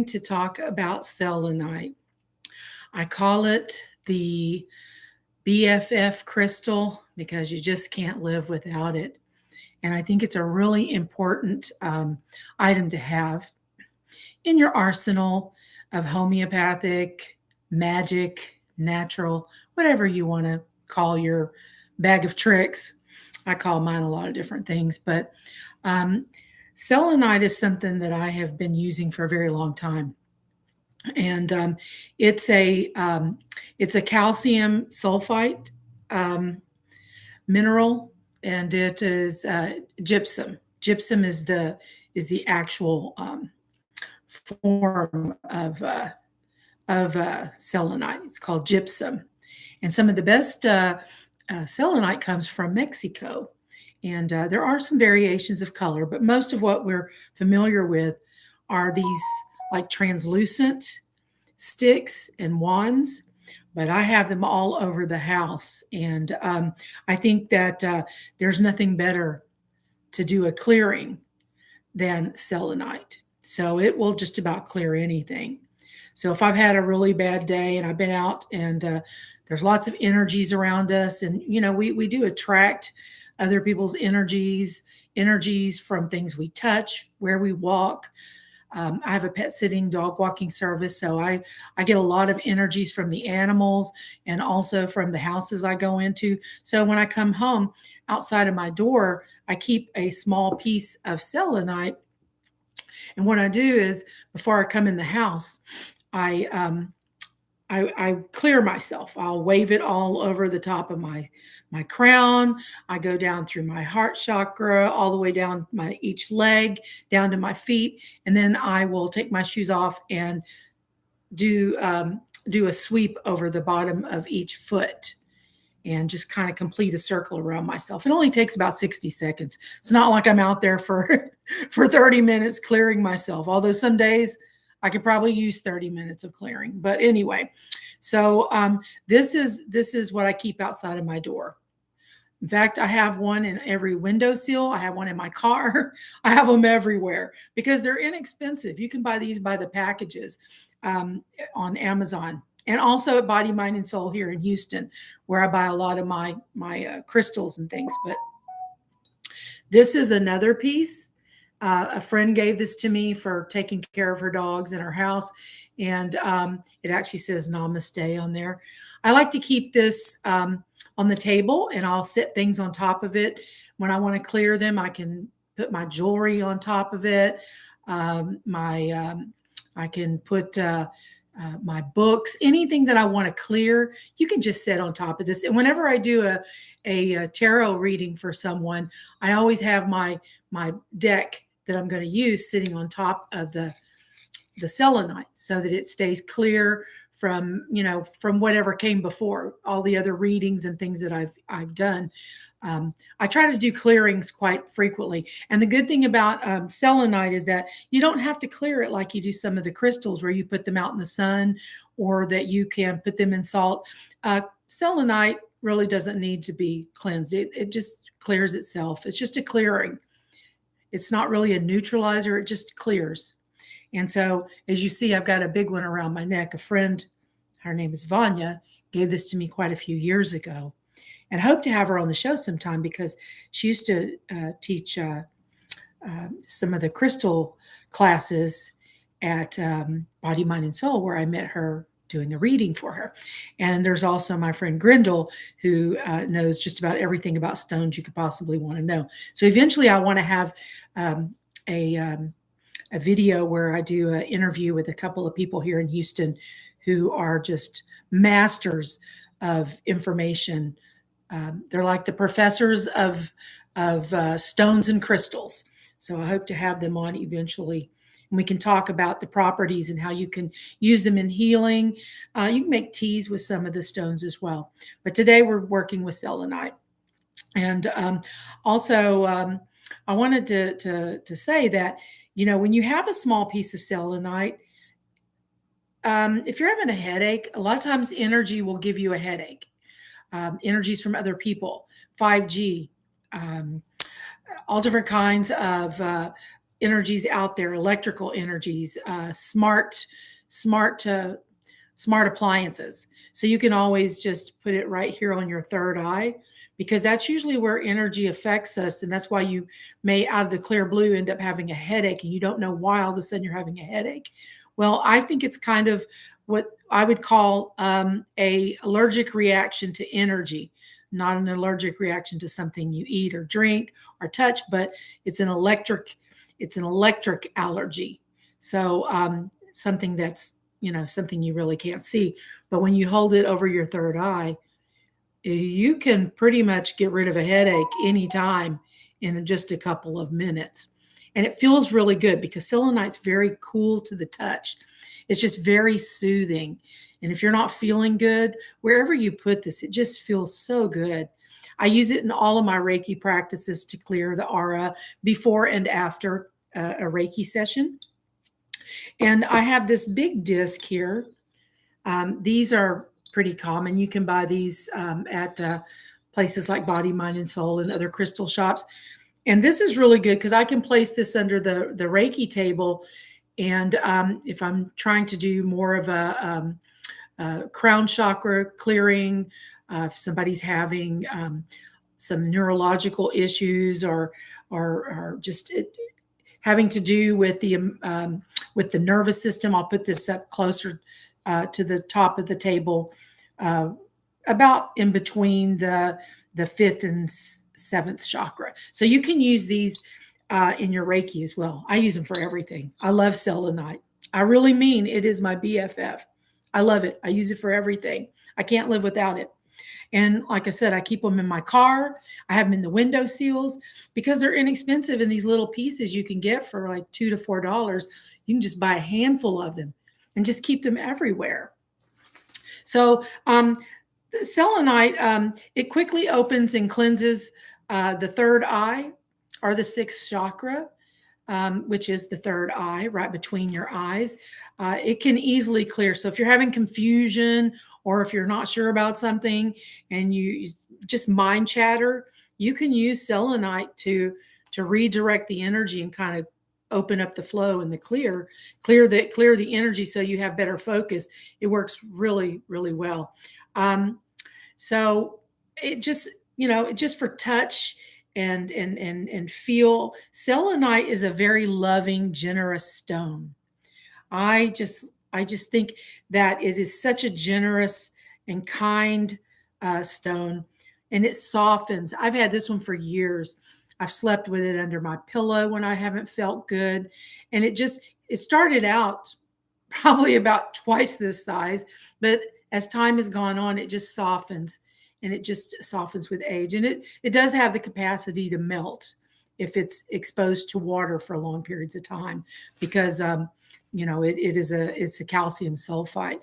to talk about selenite. I call it the BFF crystal because you just can't live without it. And I think it's a really important item to have in your arsenal of homeopathic, magic, natural, whatever you want to call your bag of tricks. I call mine a lot of different things, but um, selenite is something that I have been using for a very long time, and it's a um, it's a calcium sulfite um, mineral, and it is gypsum. Gypsum is the actual form of selenite. It's called gypsum, and some of the best selenite comes from Mexico. And there are some variations of color, but most of what we're familiar with are these like translucent sticks and wands. But I have them all over the house, and I think that there's nothing better to do a clearing than selenite. So it will just about clear anything. So if I've had a really bad day and I've been out and there's lots of energies around us, and we do attract other people's energies from things we touch, where we walk. I have a pet sitting dog walking service, so I get a lot of energies from the animals and also from the houses I go into. So when I come home, outside of my door, I keep a small piece of selenite. And what I do is, before I come in the house, I I clear myself. I'll wave it all over the top of my crown. I go down through my heart chakra, all the way down my each leg, down to my feet, and then I will take my shoes off and do a sweep over the bottom of each foot, and just kind of complete a circle around myself. It only takes about 60 seconds. It's not like I'm out there for for 30 minutes clearing myself. Although some days I could probably use 30 minutes of clearing. But anyway, so this is what I keep outside of my door. In fact, I have one in every windowsill. I have one in my car. I have them everywhere because they're inexpensive. You can buy these by the packages on Amazon, and also at Body, Mind, and Soul here in Houston, where I buy a lot of my crystals and things. But this is another piece. A friend gave this to me for taking care of her dogs in her house, and it actually says Namaste on there. I like to keep this on the table, and I'll set things on top of it. When I want to clear them, I can put my jewelry on top of it. I can put my books, anything that I want to clear, you can just set on top of this. And whenever I do a tarot reading for someone, I always have my deck that I'm going to use sitting on top of the selenite, so that it stays clear from whatever came before, all the other readings and things that I've done. I try to do clearings quite frequently, and the good thing about selenite is that you don't have to clear it like you do some of the crystals, where you put them out in the sun, or that you can put them in salt. Selenite really doesn't need to be cleansed. It just clears itself. It's just a clearing. It's not really a neutralizer. It just clears. And so, as you see, I've got a big one around my neck. A friend, her name is Vanya, gave this to me quite a few years ago, and hope to have her on the show sometime, because she used to teach some of the crystal classes at Body, Mind, and Soul, where I met her doing a reading for her. And there's also my friend Grindel, who knows just about everything about stones you could possibly want to know. So eventually I want to have a video where I do an interview with a couple of people here in Houston who are just masters of information. They're like the professors of stones and crystals. So I hope to have them on eventually, and we can talk about the properties and how you can use them in healing. You can make teas with some of the stones as well. But today we're working with selenite. And also, I wanted to say that, when you have a small piece of selenite, if you're having a headache, a lot of times energy will give you a headache. Energies from other people, 5G, all different kinds of energies out there, electrical energies, smart smart appliances. So you can always just put it right here on your third eye, because that's usually where energy affects us. And that's why you may, out of the clear blue, end up having a headache and you don't know why all of a sudden you're having a headache. Well, I think it's kind of what I would call a allergic reaction to energy, not an allergic reaction to something you eat or drink or touch, but it's an electric allergy. So something that's, something you really can't see. But when you hold it over your third eye, you can pretty much get rid of a headache anytime in just a couple of minutes. And it feels really good because selenite's very cool to the touch. It's just very soothing. And if you're not feeling good, wherever you put this, it just feels so good. I use it in all of my Reiki practices to clear the aura before and after a Reiki session. And I have this big disc here. These are pretty common. You can buy these at places like Body, Mind, and Soul and other crystal shops. And this is really good because I can place this under the Reiki table. And if I'm trying to do more of a crown chakra clearing, if somebody's having some neurological issues or just having to do with the nervous system, I'll put this up closer to the top of the table, about in between the fifth and seventh chakra. So you can use these in your Reiki as well. I use them for everything. I love selenite. I really mean it is my BFF. I love it. I use it for everything. I can't live without it. And like I said, I keep them in my car. I have them in the window seals because they're inexpensive. And these little pieces you can get for like $2 to $4. You can just buy a handful of them and just keep them everywhere. So selenite, it quickly opens and cleanses the third eye or the sixth chakra, which is the third eye right between your eyes. It can easily clear. So if you're having confusion or if you're not sure about something and you just mind chatter, you can use selenite to redirect the energy and kind of open up the flow and the clear the energy so you have better focus. It works really, really well. So it just, just for touch and feel, selenite is a very loving, generous stone. I just think that it is such a generous and kind stone, and it softens. I've had this one for years. I've slept with it under my pillow when I haven't felt good. And it started out probably about twice this size, but as time has gone on, it just softens, and it just softens with age. And it does have the capacity to melt if it's exposed to water for long periods of time, because it's a calcium sulfite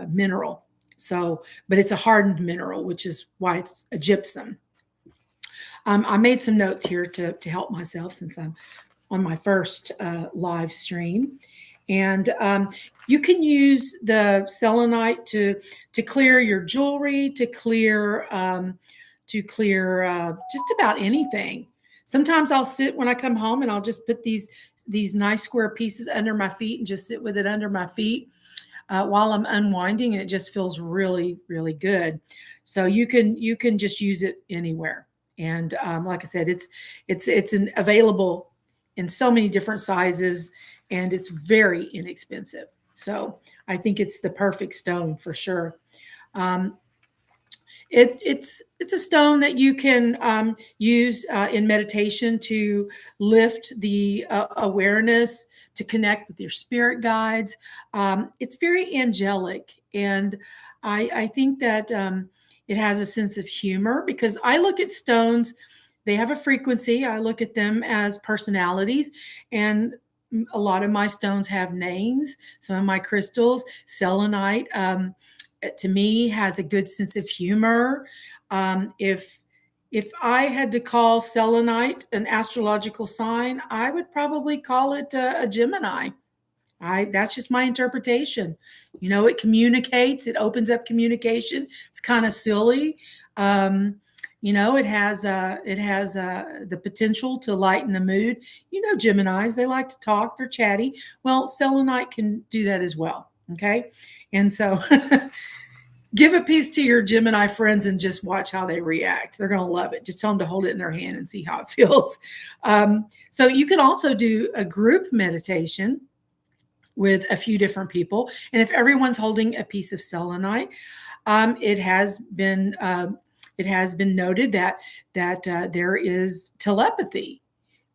mineral. So, but it's a hardened mineral, which is why it's a gypsum. I made some notes here to help myself since I'm on my first live stream. And you can use the selenite to clear your jewelry, to clear just about anything. Sometimes I'll sit when I come home and I'll just put these nice square pieces under my feet and just sit with it under my feet while I'm unwinding, and it just feels really, really good. So you can just use it anywhere. And like I said, it's available in so many different sizes, and it's very inexpensive. So I think it's the perfect stone for sure. It's a stone that you can use in meditation to lift the awareness, to connect with your spirit guides. It's very angelic, and I think that it has a sense of humor, because I look at stones, they have a frequency. I look at them as personalities, and a lot of my stones have names. Some of my crystals, selenite, to me has a good sense of humor. If I had to call selenite an astrological sign, I would probably call it a Gemini. That's just my interpretation. It communicates, it opens up communication. It's kind of silly. It has the potential to lighten the mood. Geminis, they like to talk, they're chatty. Well, selenite can do that as well. Okay. And so give a piece to your Gemini friends and just watch how they react. They're going to love it. Just tell them to hold it in their hand and see how it feels. So you can also do a group meditation with a few different people. And if everyone's holding a piece of selenite, it has been noted that there is telepathy.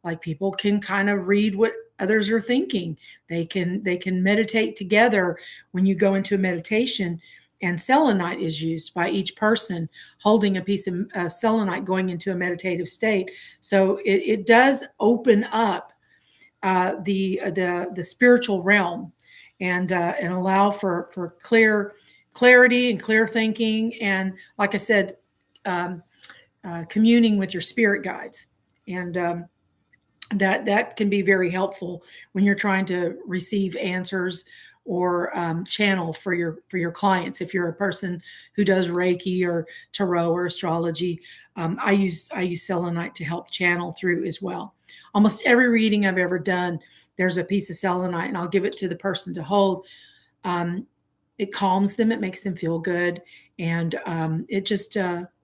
Like people can kind of read what others are thinking. They can meditate together when you go into a meditation. And selenite is used by each person holding a piece of selenite going into a meditative state. So it does open up the spiritual realm and allow for clarity and clear thinking. And like I said, communing with your spirit guides. And that can be very helpful when you're trying to receive answers or channel for your clients. If you're a person who does Reiki or tarot or astrology, I use selenite to help channel through as well. Almost every reading I've ever done, there's a piece of selenite, and I'll give it to the person to hold. It calms them, it makes them feel good, and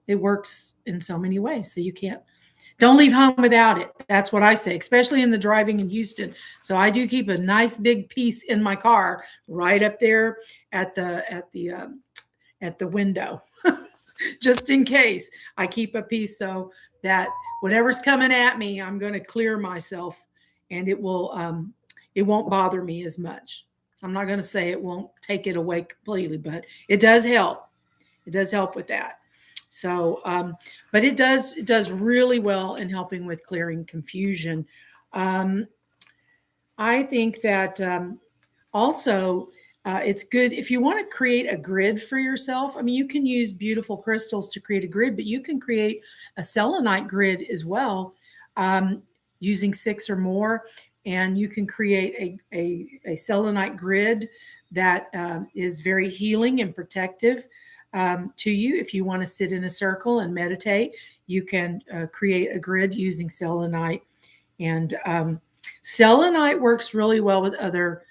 it works in so many ways. So don't leave home without it. That's what I say, especially in the driving in Houston. So I do keep a nice big piece in my car right up there at the window, just in case. I keep a piece so that whatever's coming at me, I'm going to clear myself, and it won't bother me as much. I'm not going to say it won't take it away completely, but it does help. It does help with that. So, but it does really well in helping with clearing confusion. I think that also it's good if you want to create a grid for yourself. I mean, you can use beautiful crystals to create a grid, but you can create a selenite grid as well, using 6 or more. And you can create a selenite grid that is very healing and protective to you. If you want to sit in a circle and meditate, you can create a grid using selenite. And selenite works really well with other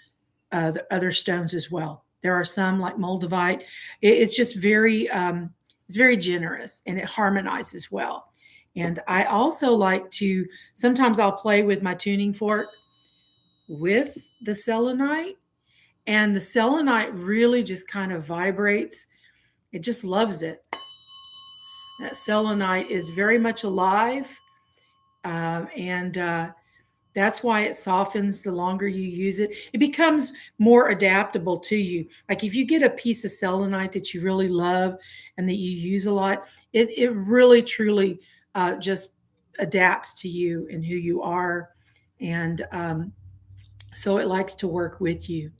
stones as well. There are some like moldavite. It's just it's very generous, and it harmonizes well. And I also like to, sometimes I'll play with my tuning fork with the selenite, and the selenite really just kind of vibrates. It just loves it. That selenite is very much alive, and that's why it softens the longer you use it. It becomes more adaptable to you. Like if you get a piece of selenite that you really love and that you use a lot, it really truly just adapts to you and who you are, and so it likes to work with you.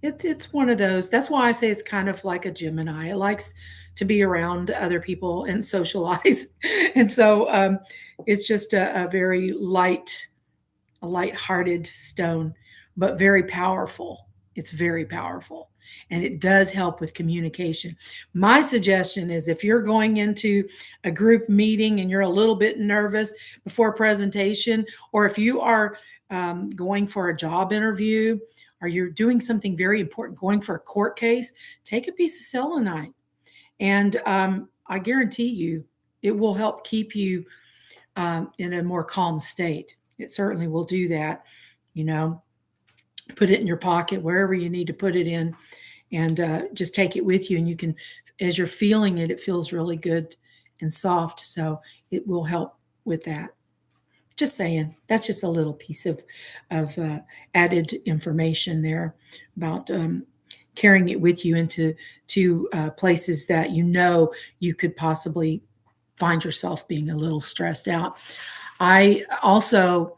It's one of those. That's why I say it's kind of like a Gemini. It likes to be around other people and socialize, and so it's just a very light-hearted stone, but very powerful. It's very powerful, and it does help with communication. My suggestion is if you're going into a group meeting and you're a little bit nervous before a presentation, or if you are going for a job interview, or you're doing something very important, going for a court case, take a piece of selenite. And I guarantee you, it will help keep you in a more calm state. It certainly will do that. Put it in your pocket, wherever you need to put it in, and just take it with you. And you can, as you're feeling it, it feels really good and soft. So it will help with that. Just saying, that's just a little piece of added information there about carrying it with you into places that you could possibly find yourself being a little stressed out. I also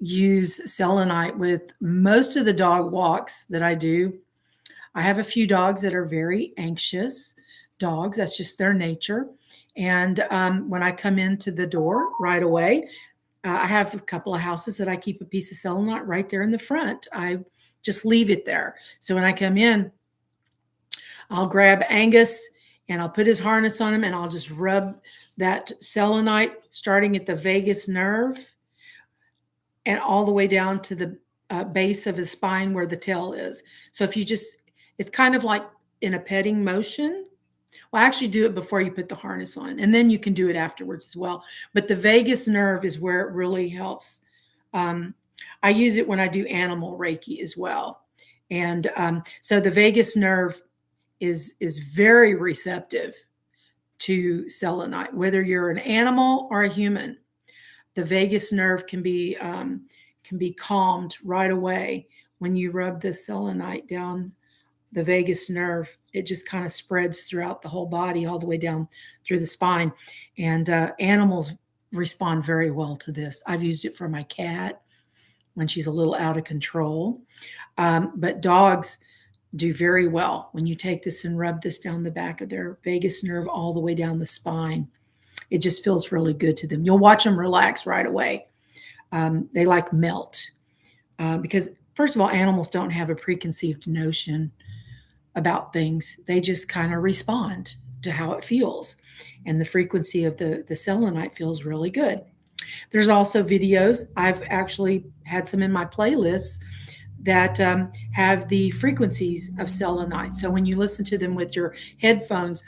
use selenite with most of the dog walks that I do. I have a few dogs that are very anxious dogs. That's just their nature. And when I come into the door right away, I have a couple of houses that I keep a piece of selenite right there in the front. I just leave it there. So when I come in, I'll grab Angus and I'll put his harness on him and I'll just rub that selenite starting at the vagus nerve and all the way down to the base of his spine where the tail is. So if you just, it's kind of like in a petting motion. Well, actually do it before you put the harness on, and then you can do it afterwards as well. But the vagus nerve is where it really helps. I use it when I do animal Reiki as well. And so the vagus nerve is very receptive to selenite, whether you're an animal or a human. The vagus nerve can be calmed right away when you rub the selenite down the vagus nerve. It just kind of spreads throughout the whole body, all the way down through the spine. And animals respond very well to this. I've used it for my cat when she's a little out of control. But dogs do very well when you take this and rub this down the back of their vagus nerve all the way down the spine. It just feels really good to them. You'll watch them relax right away. They like melt because, first of all, animals don't have a preconceived notion about things. They just kind of respond to how it feels. And the frequency of the selenite feels really good. There's also videos. I've actually had some in my playlists that have the frequencies of selenite. So when you listen to them with your headphones,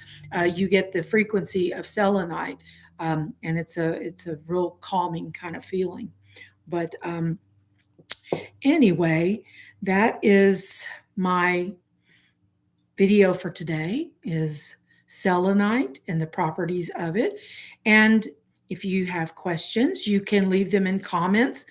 you get the frequency of selenite, and it's a real calming kind of feeling. But anyway, that is my video for today, is selenite and the properties of it. And if you have questions, you can leave them in comments.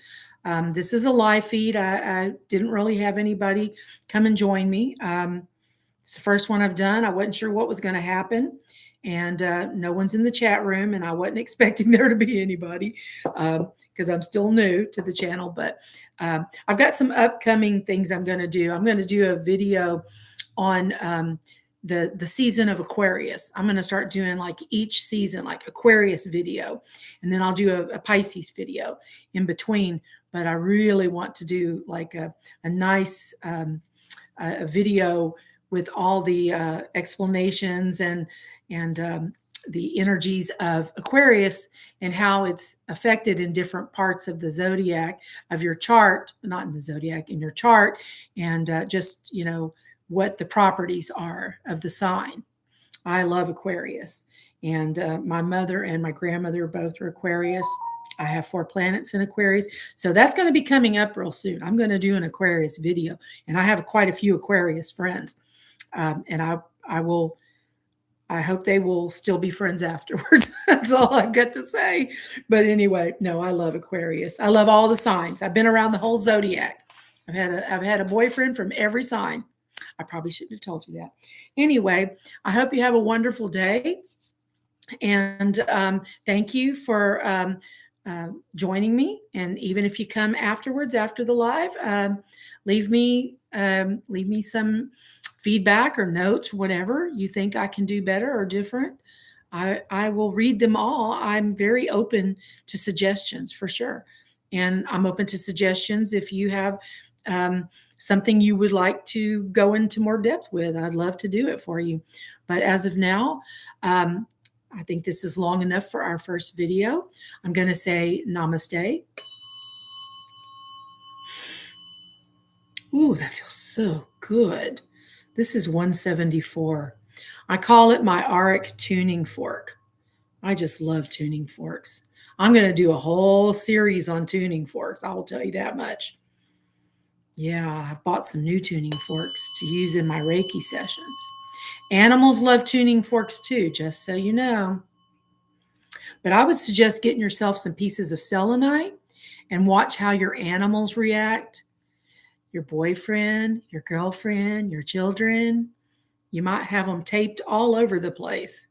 This is a live feed. I didn't really have anybody come and join me. It's the first one I've done. I wasn't sure what was going to happen. And no one's in the chat room, and I wasn't expecting there to be anybody because I'm still new to the channel. But I've got some upcoming things I'm going to do. I'm going to do a video on the season of Aquarius. I'm going to start doing like each season, like Aquarius video, and then I'll do a Pisces video in between. But I really want to do like a nice a video with all the explanations and the energies of Aquarius and how it's affected in different parts of the zodiac of your chart, not in the zodiac, in your chart, and just, you know, what the properties are of the sign. I love Aquarius, and my mother and my grandmother both are Aquarius. I have 4 planets in Aquarius, so that's going to be coming up real soon. I'm going to do an Aquarius video, and I have quite a few Aquarius friends, and I hope they will still be friends afterwards. That's all I've got to say. But anyway, no, I love Aquarius. I love all the signs. I've been around the whole zodiac. I've had a boyfriend from every sign. I probably shouldn't have told you that. Anyway, I hope you have a wonderful day. And thank you for joining me. And even if you come afterwards, after the live, leave me some feedback or notes, whatever you think I can do better or different. I will read them all. I'm very open to suggestions for sure. And I'm open to suggestions if you have something you would like to go into more depth with. I'd love to do it for you. But as of now, I think this is long enough for our first video. I'm going to say namaste. Ooh, that feels so good. This is 174. I call it my Auric tuning fork. I just love tuning forks. I'm going to do a whole series on tuning forks. I will tell you that much. Yeah, I've bought some new tuning forks to use in my Reiki sessions. Animals love tuning forks too, just so you know. But I would suggest getting yourself some pieces of selenite and watch how your animals react. Your boyfriend, your girlfriend, your children. You might have them taped all over the place.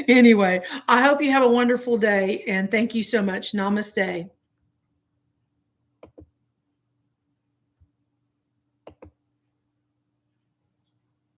Anyway, I hope you have a wonderful day, and thank you so much. Namaste.